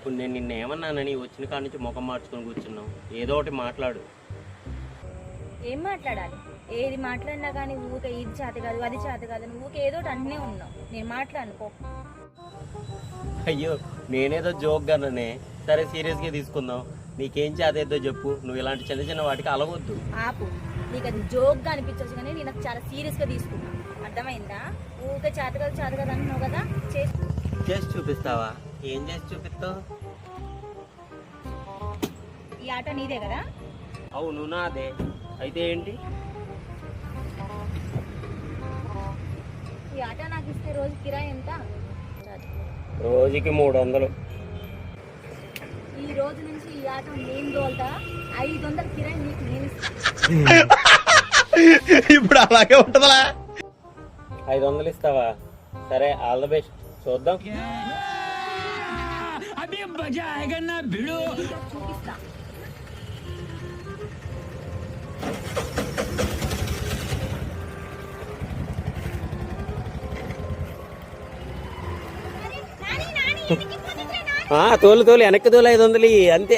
ఇప్పుడు నేను నిన్న ఏమన్నానని వచ్చిన కాడ నుంచి ముఖం మార్చుకొని కూర్చున్నావు. ఏదో ఒకటి మాట్లాడు. ఏం మాట్లాడాలి? ఏది మాట్లాడినా కానీ ఊకే ఇది చేత కాదు అది చేత కాదు అని ఊకే ఏదో ఒకటి అంటూనే ఉన్నావు. నేను మాట్లాడుకో. అయ్యో నేనేదో జోక్గానే. సరే సీరియస్గా తీసుకుందాం. నీకేం చేతేద్దో చెప్పు. నువ్వు ఇలాంటి చిన్న చిన్న వాటికి అలవద్దు. ఆపు. నీకు అది జోక్గా అనిపించవచ్చు కానీ నేను చాలా సీరియస్గా తీసుకున్నా. అర్థమైందా? ఊకే చేత కాదు అంటున్నావు కదా. చేసి చూపిస్తావా? ఏం చేసి చూపిస్తావు? ఈ ఆట నీదే కదా? అవును నాదే. అయితే ఏంటి? ఈ ఆట నాకు ఇస్తే రోజు కిరాయి ఎంత? రోజుకి 300. ఈ రోజు నుంచి ఈ ఆట నేను తోలుతా. 500 కిరాయి నీకు నేను ఇస్తాను. ఇప్పుడు అలాగే ఉంటుందా? 500 ఇస్తావా? సరే, ఆల్ ద బెస్ట్. చూద్దాం. చూపిస్తా. తోలు వెనక్కి తోలు 500 అంతే.